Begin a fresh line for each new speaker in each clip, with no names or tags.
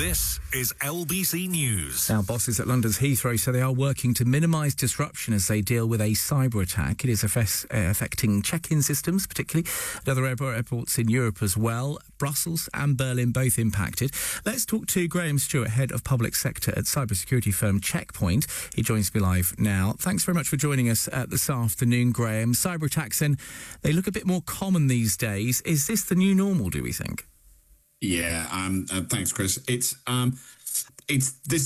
This is LBC News.
Now, bosses at London's Heathrow say they are working to minimise disruption as they deal with a cyber attack. It is affecting check-in systems, particularly at other airports in Europe as well. Brussels and Berlin both impacted. Let's talk to Graham Stewart, head of public sector at cybersecurity firm Checkpoint. He joins me live now. Thanks very much for joining us this afternoon, Graham. Cyber attacks, then, they look a bit more common these days. Is this the new normal, do we think?
Yeah, thanks, Chris. This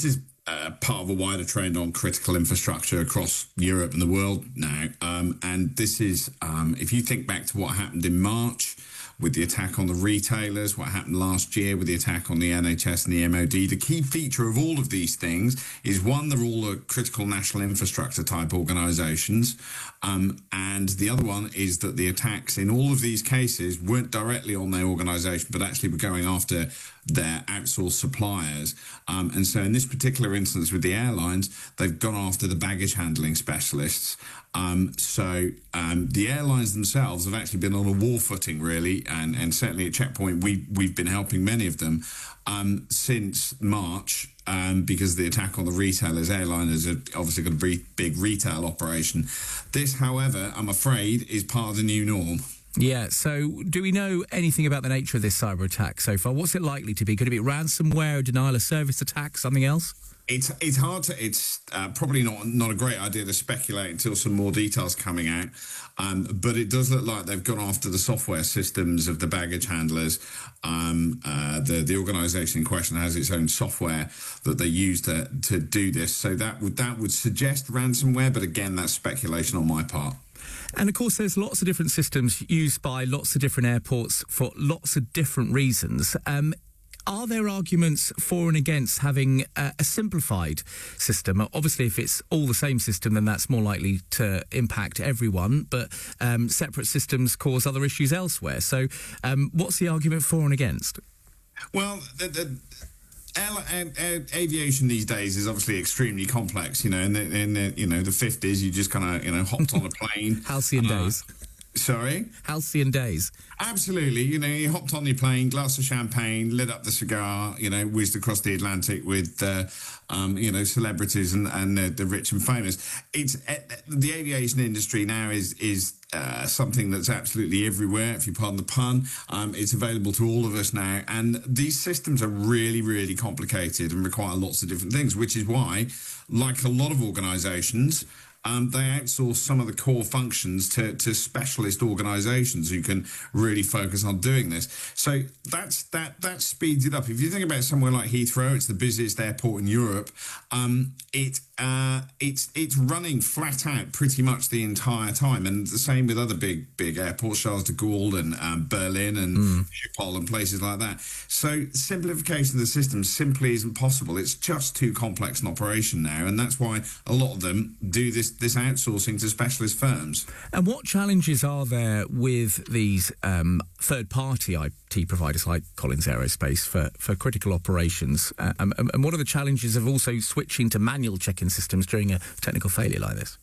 is part of a wider trend on critical infrastructure across Europe and the world now. And this is, if you think back to what happened in March with the attack on the retailers, what happened last year with the attack on the NHS and the MOD, the key feature of all of these things is, one, they're all critical national infrastructure type organisations. And the other one is that the attacks in all of these cases weren't directly on their organisation, but actually were going after their outsourced suppliers. And so in this particular instance with the airlines, they've gone after the baggage handling specialists. The airlines themselves have actually been on a war footing, really, and certainly at Checkpoint, we've been helping many of them since March. Because of the attack on the retailers, airliners have obviously got a big retail operation. This, however, I'm afraid, is part of the new norm.
Yeah, so do we know anything about the nature of this cyber attack so far? What's it likely to be? Could it be ransomware, a denial of service attack, something else?
It's hard to. It's probably not a great idea to speculate until some more details coming out. But it does look like they've gone after the software systems of the baggage handlers. The organisation in question has its own software that they use to do this. So that would suggest ransomware. But again, that's speculation on my part.
And, of course, there's lots of different systems used by lots of different airports for lots of different reasons. Are there arguments for and against having a simplified system? Obviously, if it's all the same system, then that's more likely to impact everyone. But separate systems cause other issues elsewhere. So what's the argument for and against?
Well, aviation these days is obviously extremely complex. In the 50s, you just kind of hopped on a plane.
Halcyon days.
Sorry?
Halcyon days.
Absolutely. You hopped on your plane, glass of champagne, lit up the cigar, whizzed across the Atlantic with, celebrities and the rich and famous. It's the aviation industry now is something that's absolutely everywhere, if you pardon the pun. It's available to all of us now. And these systems are really, really complicated and require lots of different things, which is why, like a lot of organisations, they outsource some of the core functions to specialist organisations who can really focus on doing this. So that speeds it up. If you think about somewhere like Heathrow, it's the busiest airport in Europe. It's running flat out pretty much the entire time, and the same with other big airports, Charles de Gaulle and Berlin and Schiphol and places like that. So simplification of the system simply isn't possible. It's just too complex an operation now, and that's why a lot of them do this outsourcing to specialist firms. And
what challenges are there with these third-party IT providers like Collins Aerospace for critical operations? And what are the challenges of also switching to manual check-in systems during a technical failure like this?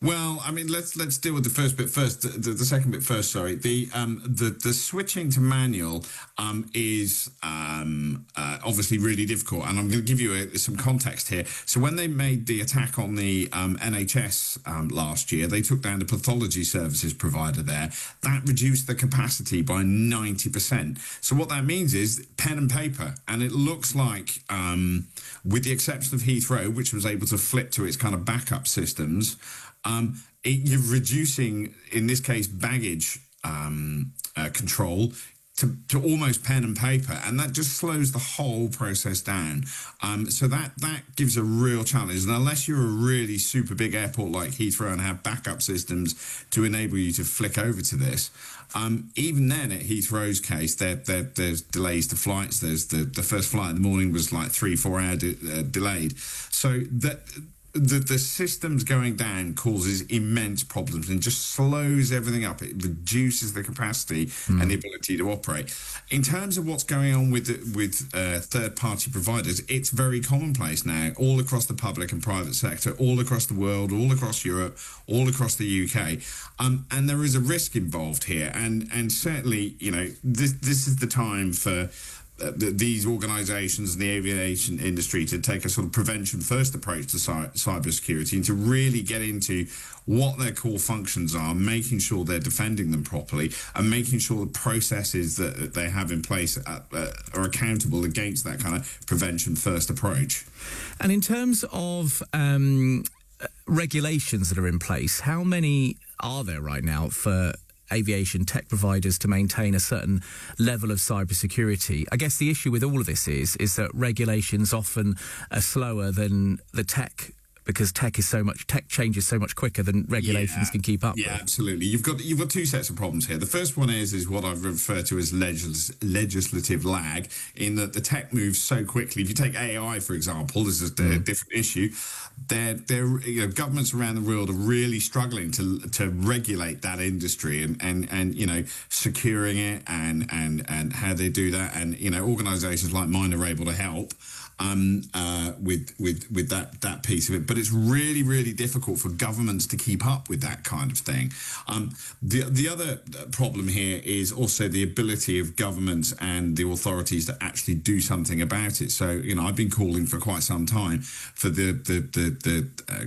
Well, I mean, let's deal with the first bit first. The second bit first. Sorry. The switching to manual is obviously really difficult, and I'm going to give you some context here. So when they made the attack on the NHS last year, they took down the pathology services provider there. That reduced the capacity by 90%. So what that means is pen and paper, and it looks like, with the exception of Heathrow, which was able to flip to its kind of backup systems. You're reducing, in this case, baggage control to almost pen and paper, and that just slows the whole process down. So that gives a real challenge. And unless you're a really super big airport like Heathrow and have backup systems to enable you to flick over to this, even then, at Heathrow's case, there's delays to flights. There's the first flight in the morning was like 3-4 hour delayed. So the systems going down causes immense problems and just slows everything up. It reduces the capacity and the ability to operate. In terms of what's going on with third-party providers, it's very commonplace now, all across the public and private sector, all across the world, all across Europe, all across the UK. And there is a risk involved here. And certainly, this is the time for these organisations and the aviation industry to take a sort of prevention-first approach to cybersecurity and to really get into what their core functions are, making sure they're defending them properly, and making sure the processes that they have in place are accountable against that kind of prevention-first approach.
And in terms of regulations that are in place, how many are there right now for aviation tech providers to maintain a certain level of cybersecurity? I guess the issue with all of this is that regulations often are slower than the tech, because tech changes so much quicker than regulations can keep up.
Yeah, absolutely. You've got two sets of problems here. The first one is what I've referred to as legislative lag, in that the tech moves so quickly. If you take AI, for example, this is a different issue. Governments around the world are really struggling to regulate that industry and securing it and how they do that. And organisations like mine are able to help with that piece of it, but it's really, really difficult for governments to keep up with that kind of thing. The other problem here is also the ability of governments and the authorities to actually do something about it. So I've been calling for quite some time for the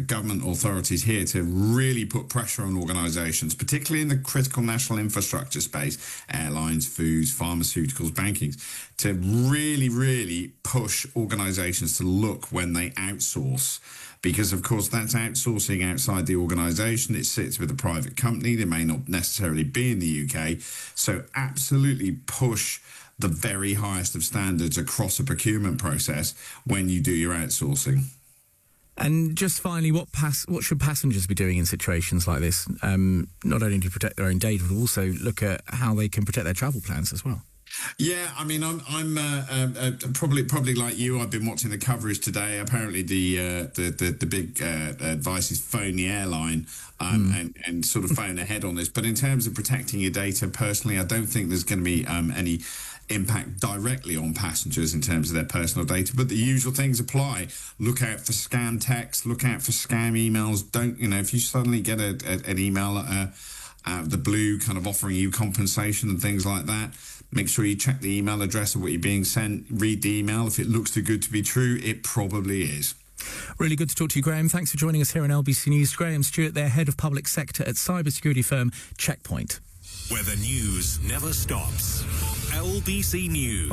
government authorities here to really put pressure on organisations, particularly in the critical national infrastructure space, airlines, foods, pharmaceuticals, banking, to really, really push organisations to look when they outsource. Because, of course, that's outsourcing outside the organisation. It sits with a private company. They may not necessarily be in the UK. So absolutely push the very highest of standards across a procurement process when you do your outsourcing.
And just finally, what should passengers be doing in situations like this? Not only to protect their own data, but also look at how they can protect their travel plans as well.
Yeah, I mean, I'm probably like you. I've been watching the coverage today. Apparently, the big advice is phone the airline and sort of phone ahead on this. But in terms of protecting your data, personally, I don't think there's going to be any impact directly on passengers in terms of their personal data, but the usual things apply. Look out for scam texts, look out for scam emails. Don't, if you suddenly get an email out of the blue kind of offering you compensation and things like that, make sure you check the email address of what you're being sent, read the email. If it looks too good to be true, it probably is.
Really good to talk to you, Graham. Thanks for joining us here on LBC News. Graham Stewart, their head of public sector at cybersecurity firm Checkpoint.
Where the news never stops. LBC News.